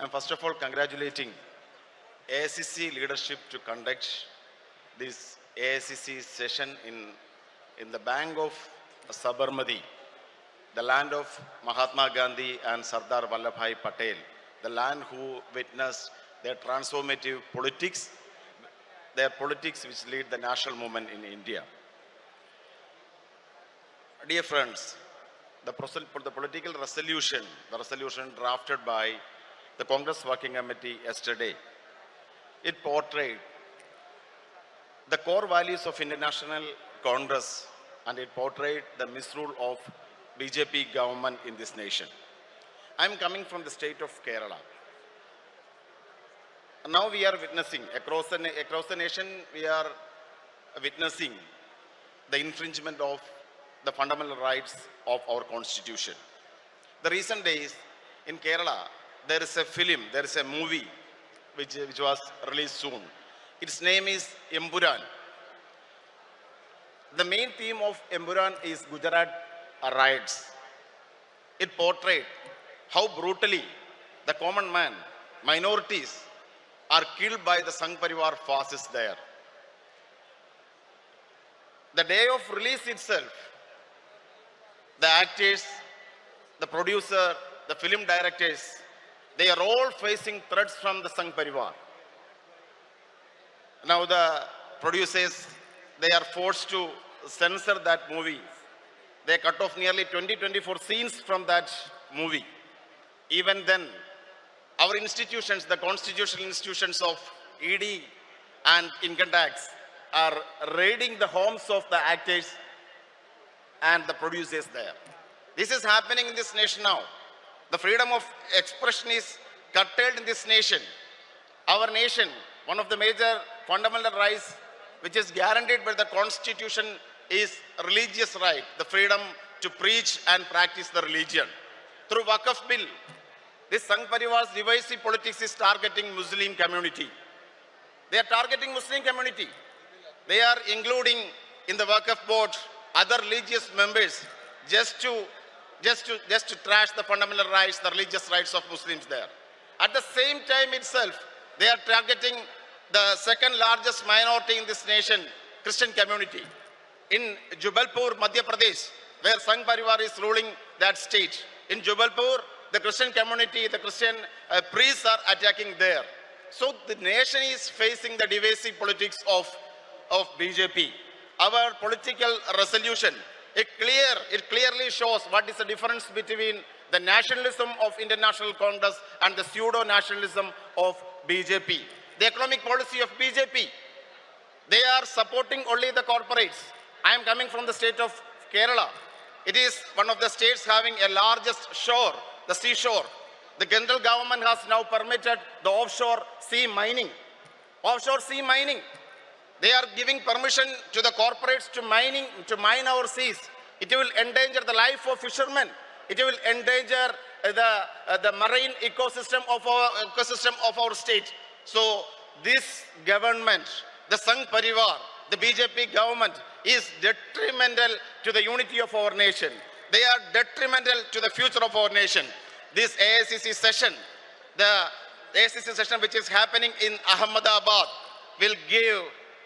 I'm first of all congratulating AICC leadership to conduct this AICC session in the bank of Sabarmati, the land of Mahatma Gandhi and Sardar Vallabhbhai Patel, the land who witnessed their transformative politics, their politics which lead the national movement in India. Dear friends, the political resolution, the resolution drafted by the Congress Working Committee yesterday, it portrayed the core values of International Congress and it portrayed the misrule of BJP government in this nation. I am coming from the state of Kerala. Now we are witnessing, across the nation, we are witnessing the infringement of the fundamental rights of our constitution. The recent days in Kerala, there is a film, there is a movie which was released soon. Its name is Empuran. The main theme of Empuran is Gujarat riots. It portrayed how brutally the common man, minorities, are killed by the Sangh Parivar fascists there. The day of release itself, the actors, the producer, the film directors, they are all facing threats from the Sangh Parivar. Now the producers, they are forced to censor that movie. They cut off nearly 24 scenes from that movie. Even then, our institutions, the constitutional institutions of ED and income tax, are raiding the homes of the actors and the producers there. This is happening in this nation now. The freedom of expression is curtailed in this nation. Our nation, one of the major fundamental rights which is guaranteed by the constitution is religious right, the freedom to preach and practice the religion. Through Waqf bill, this Sangh Parivar's divisive politics is targeting Muslim community. They are targeting Muslim community. They are including in the Waqf board other religious members just to trash the fundamental rights, the religious rights of Muslims there. At the same time itself, they are targeting the second largest minority in this nation, Christian community. In Jubalpur, Madhya Pradesh, where Sangh Parivar is ruling that state. In Jubalpur, the Christian community, the Christian priests are attacking there. So the nation is facing the divisive politics of BJP. Our political resolution, it clearly shows what is the difference between the nationalism of International Congress and the pseudo-nationalism of BJP. The economic policy of BJP, they are supporting only the corporates. I am coming from the state of Kerala. It is one of the states having a largest shore, the seashore. The central government has now permitted the offshore sea mining. Offshore sea mining. They are giving permission to the corporates to mine our seas. It will endanger the life of fishermen. It will endanger the marine ecosystem of our state. So this government, the Sangh Parivar, the BJP government is detrimental to the unity of our nation. They are detrimental to the future of our nation. This AICC session, the AICC session which is happening in Ahmedabad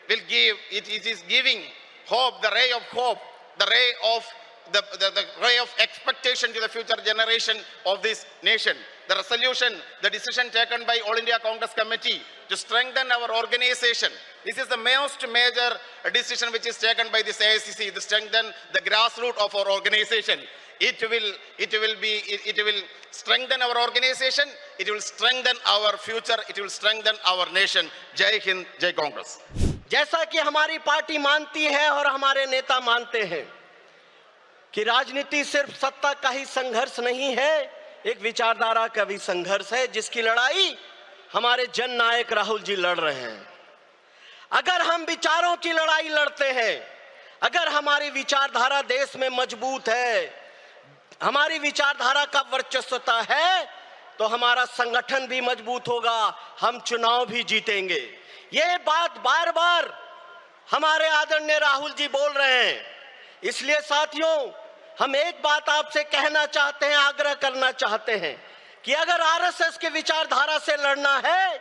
it is giving hope, the ray of hope, the ray of expectation to the future generation of this nation. The resolution, the decision taken by All India Congress Committee to strengthen our organization. This is the most major decision which is taken by this AICC to strengthen the grassroots of our organization. It will strengthen our organization. It will strengthen our future. It will strengthen our nation. Jai Hind, Jai Congress. जैसा कि हमारी party मानती है और हमारे नेता मानते हैं कि राजनीति सिर्फ सत्ता का ही संघर्ष नहीं है, एक विचारधारा का भी संघर्ष है जिसकी लड़ाई हमारे जन नायक राहुल जी लड़ रहे हैं। अगर हम विचारों की लड़ाई लड़ते हैं, अगर हमारी विचारधारा देश में मजबूत है, हमारी विचारधारा का वर्चस्वता है, तो हमारा संगठन भी मजबूत होगा, हम चुनाव भी जीतेंगे। ये बात बार बार हमारे आदरणीय राहुल जी बोल रहे हैं। इसलिए साथियों, हम एक बात आपसे कहना चाहते हैं, आग्रह करना चाहते हैं कि अगर आरएसएस के विचारधारा से लड़ना है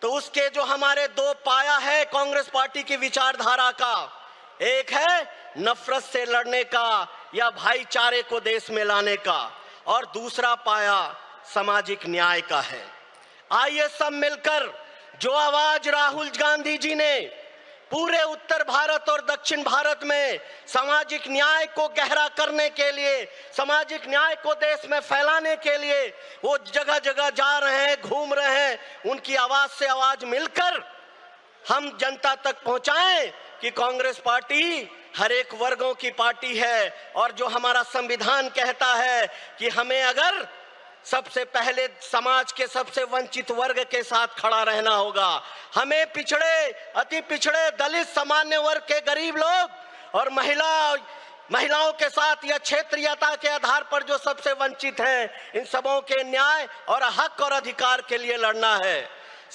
तो उसके जो हमारे दो पाया है कांग्रेस पार्टी की विचारधारा का, एक है नफरत से लड़ने का या भाईचारे को देश में लाने का, और दूसरा पाया सामाजिक न्याय का है। आइए सब मिलकर जो आवाज राहुल गांधी जी ने पूरे उत्तर भारत और दक्षिण भारत में सामाजिक न्याय को गहरा करने के लिए, सामाजिक न्याय को देश में फैलाने के लिए वो जगह जगह जा रहे हैं, घूम रहे हैं, उनकी आवाज से आवाज मिलकर हम जनता तक पहुंचाएं कि कांग्रेस पार्टी हर एक वर्गों की पार्टी है, और जो हमारा संविधान कहता है कि हमें अगर सबसे पहले समाज के सबसे वंचित वर्ग के साथ खड़ा रहना होगा, हमें पिछड़े, अति पिछड़े, दलित, सामान्य वर्ग के गरीब लोग और महिलाओं के साथ या क्षेत्रीयता के आधार पर जो सबसे वंचित हैं, इन सबों के न्याय और हक और अधिकार के लिए लड़ना है।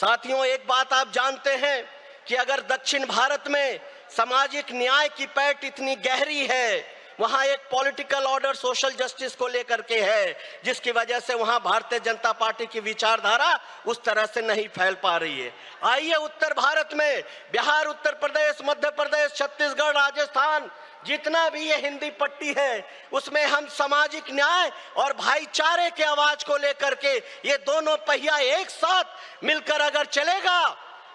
साथियों, एक बात आप जानते हैं कि अगर दक्षिण भारत में सामाजिक न्याय की पैठ इतनी गहरी है, वहां एक पॉलिटिकल ऑर्डर, सोशल जस्टिस को लेकर के है, जिसकी वजह से वहां भारतीय जनता पार्टी की विचारधारा उस तरह से नहीं फैल पा रही है। आइए उत्तर भारत में बिहार, उत्तर प्रदेश, मध्य प्रदेश, छत्तीसगढ़, राजस्थान, जितना भी ये हिंदी पट्टी है, उसमें हम सामाजिक न्याय और भाईचारे के आवाज को लेकर के ये दोनों पहिया एक साथ मिलकर अगर चलेगा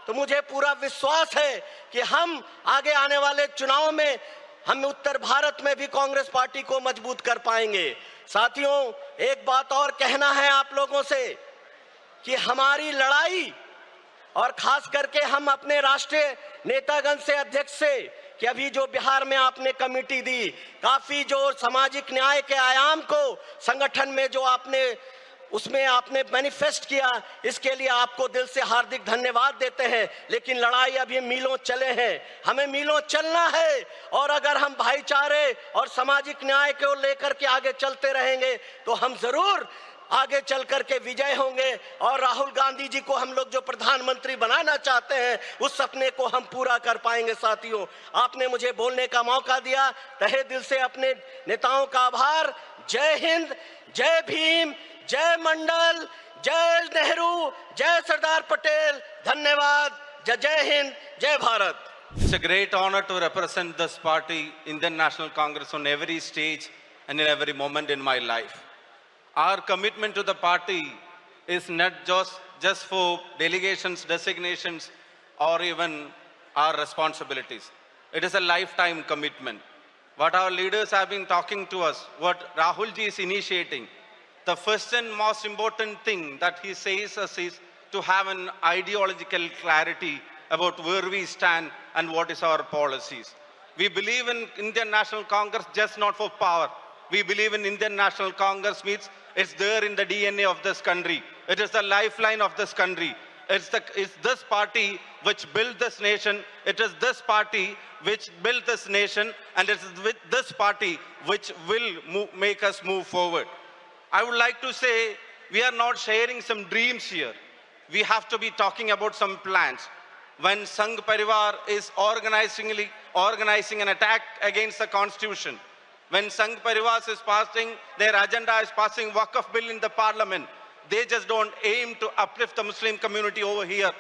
तो मुझे पूरा विश्वास है कि हम आगे आने वाले चुनाव में हम उत्तर भारत में भी कांग्रेस पार्टी को मजबूत कर पाएंगे। साथियों, एक बात और कहना है आप लोगों से कि हमारी लड़ाई, और खास करके हम अपने राष्ट्रीय नेतागण से, अध्यक्ष से, कि अभी जो बिहार में आपने कमेटी दी, काफी जो सामाजिक न्याय के आयाम को संगठन में जो आपने उसमें आपने मैनिफेस्ट किया, इसके लिए आपको दिल से हार्दिक धन्यवाद देते हैं। लेकिन लड़ाई अभी मीलों चले हैं, हमें मीलों चलना है, और अगर हम भाईचारे और सामाजिक न्याय को लेकर के आगे चलते रहेंगे तो हम जरूर आगे चल करके विजय होंगे, और राहुल गांधी जी को हम लोग जो प्रधानमंत्री बनाना चाहते हैं उस सपने को हम पूरा कर पाएंगे। साथियों, आपने मुझे बोलने का मौका दिया, तहे दिल से अपने नेताओं का आभार। जय हिंद, जय भीम, जय मंडल, जय नेहरू, जय सरदार पटेल, धन्यवाद। जय हिंद, जय Bharat. It's a great honor to represent this party, Indian National Congress, on every stage and in every moment in my life. Our commitment to the party is not just for delegations, designations, or even our responsibilities. It is a lifetime commitment. What our leaders have been talking to us, what Rahul ji is initiating, the first and most important thing that he says us is to have an ideological clarity about where we stand and what is our policies. We believe in Indian National Congress just not for power. We believe in Indian National Congress means it's there in the DNA of this country. It is the lifeline of this country. It's this party which built this nation. It is this party which built this nation, and it is with this party which will make us move forward. I would like to say we are not sharing some dreams here. We have to be talking about some plans. When Sangh Parivar is organizing an attack against the constitution, when Sangh Parivar is passing, their agenda is passing Waqf bill in the parliament, they just don't aim to uplift the Muslim community over here.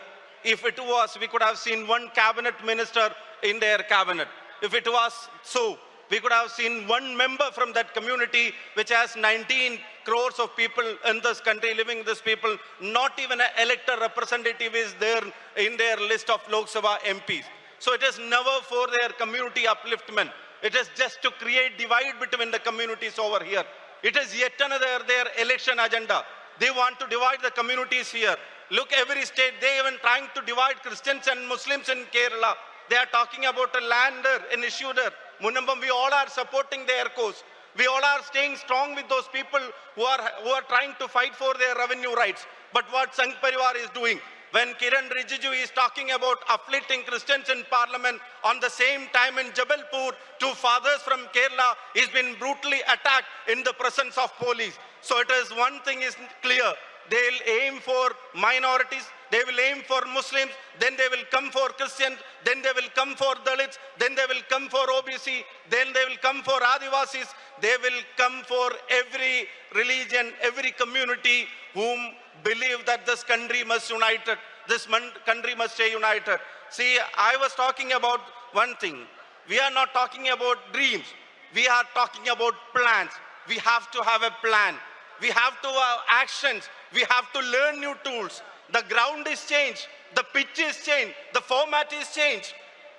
If it was, we could have seen one cabinet minister in their cabinet. If it was so, we could have seen one member from that community which has 19 crores of people in this country, living this people, not even an elected representative is there in their list of Lok Sabha MPs. So it is never for their community upliftment. It is just to create divide between the communities over here. It is yet another their election agenda. They want to divide the communities here. Look, every state, they even trying to divide Christians and Muslims in Kerala. They are talking about a land there, an issue there. Munambam, we all are supporting their cause. We all are staying strong with those people who are trying to fight for their revenue rights. But what Sangh Parivar is doing, when Kiran Rijiju is talking about uplifting Christians in parliament, on the same time in Jabalpur, two fathers from Kerala is been brutally attacked in the presence of police. So it is one thing is clear, they'll aim for minorities, they will aim for Muslims, then they will come for Christians, then they will come for Dalits, then they will come for OBC, then they will come for Adivasis, they will come for every religion, every community whom believe that this country must united, country must stay united. See, I was talking about one thing. We are not talking about dreams. We are talking about plans. We have to have a plan. We have to have actions. We have to learn new tools. The ground is changed. The pitch is changed. The format is changed.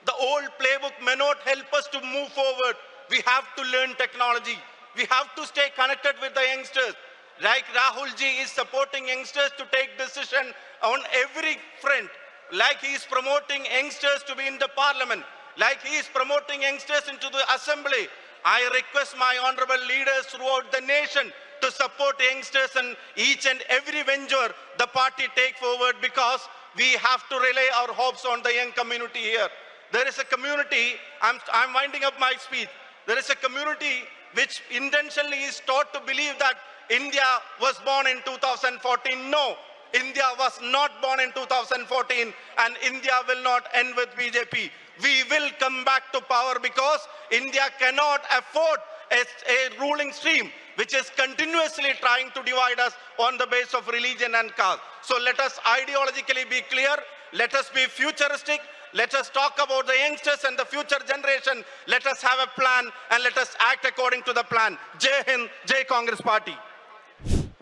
The old playbook may not help us to move forward. We have to learn technology. We have to stay connected with the youngsters. Like Rahul ji is supporting youngsters to take decision on every front. Like he is promoting youngsters to be in the parliament. Like he is promoting youngsters into the assembly. I request my honorable leaders throughout the nation to support youngsters in each and every venture the party take forward, because we have to rely our hopes on the young community here. There is a community, I'm winding up my speech. There is a community which intentionally is taught to believe that India was born in 2014. No, India was not born in 2014, and India will not end with BJP. We will come back to power because India cannot afford a ruling stream which is continuously trying to divide us on the basis of religion and caste. So let us ideologically be clear. Let us be futuristic. Let us talk about the youngsters and the future generation. Let us have a plan and let us act according to the plan. Jai Hind, Jai Congress Party.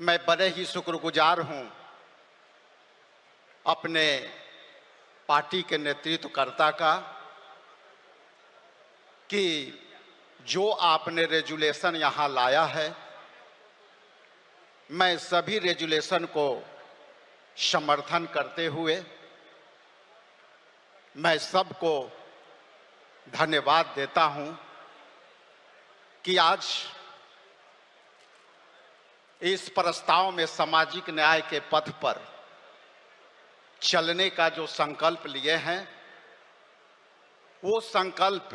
मैं बड़े ही शुक्रगुजार हूं अपने party के नेतृत्वकर्ता का कि जो आपने रेजुलेशन यहां लाया है, मैं सभी रेजुलेशन को समर्थन करते हुए मैं सबको धन्यवाद देता हूं कि आज इस प्रस्ताव में सामाजिक न्याय के पथ पर चलने का जो संकल्प लिए हैं, वो संकल्प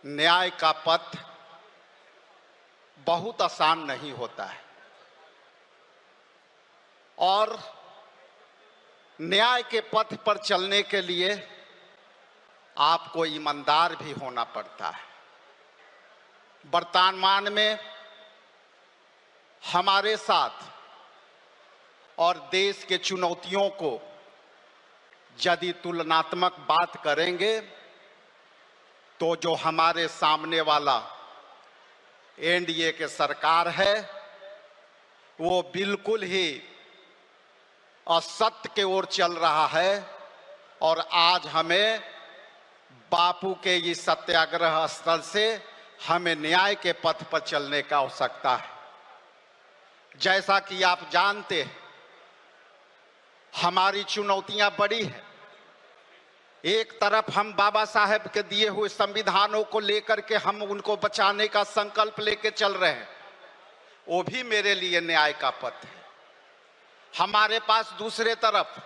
न्याय का पथ बहुत आसान नहीं होता है और न्याय के पथ पर चलने के लिए आपको ईमानदार भी होना पड़ता है। वर्तमान में हमारे साथ और देश के चुनौतियों को यदि तुलनात्मक बात करेंगे तो जो हमारे सामने वाला एनडीए के सरकार है वो बिल्कुल ही असत्य के ओर चल रहा है और आज हमें बापू के इस सत्याग्रह स्थल से हमें न्याय के पथ पर चलने का आवश्यकता है। जैसा कि आप जानते हैं, हमारी चुनौतियां बड़ी हैं। एक तरफ हम बाबा साहेब के दिए हुए संविधानों को लेकर के हम उनको बचाने का संकल्प लेके चल रहे हैं, वो भी मेरे लिए न्याय का पथ है। हमारे पास दूसरे तरफ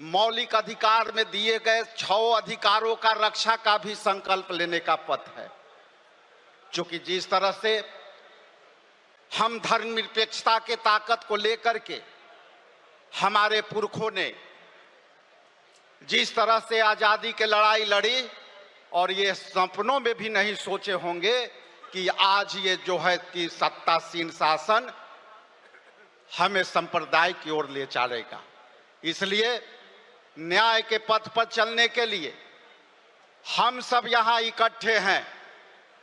मौलिक अधिकार में दिए गए 6 अधिकारों का रक्षा का भी संकल्प लेने का पथ है। क्योंकि जिस तरह से हम धर्मनिरपेक्षता के ताकत को लेकर के हमारे पुरखों ने जिस तरह से आजादी की लड़ाई लड़ी और ये सपनों में भी नहीं सोचे होंगे कि आज ये जो है कि सत्तासीन शासन हमें संप्रदाय की ओर ले चलेगा। इसलिए न्याय के पथ पर चलने के लिए हम सब यहाँ इकट्ठे हैं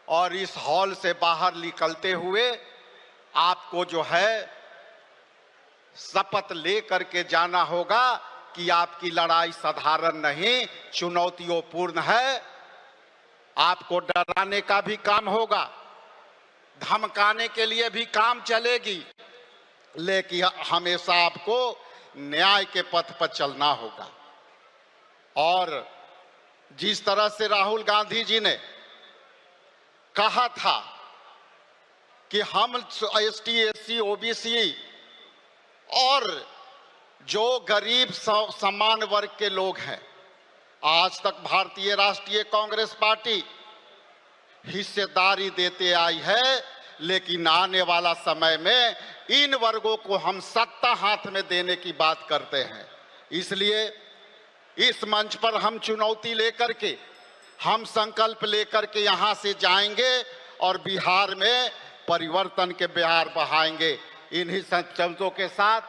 और इस हॉल से बाहर निकलते हुए आपको जो है शपथ ले करके जाना होगा कि आपकी लड़ाई साधारण नहीं, चुनौतियों पूर्ण है। आपको डराने का भी काम होगा, धमकाने के लिए भी काम चलेगी, लेकिन हमेशा आपको न्याय के पथ पर चलना होगा। और जिस तरह से राहुल गांधी जी ने कहा था कि हम एसटी, एससी, ओबीसी और जो गरीब समान वर्ग के लोग हैं, आज तक भारतीय राष्ट्रीय कांग्रेस पार्टी हिस्सेदारी देते आई है, लेकिन आने वाला समय में इन वर्गों को हम सत्ता हाथ में देने की बात करते हैं। इसलिए इस मंच पर हम चुनौती लेकर के, हम संकल्प लेकर के यहां से जाएंगे और बिहार में परिवर्तन के बहार बहाएंगे। इन्हीं शब्दों के साथ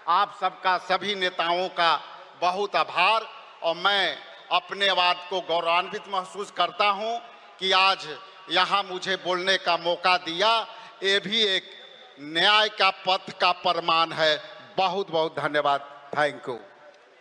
आप सबका, सभी नेताओं का बहुत आभार, और मैं अपने बात को गौरवान्वित महसूस करता हूं कि आज यहां मुझे बोलने का मौका दिया। ये भी एक न्याय का पथ का प्रमाण है। बहुत बहुत धन्यवाद। Thank you.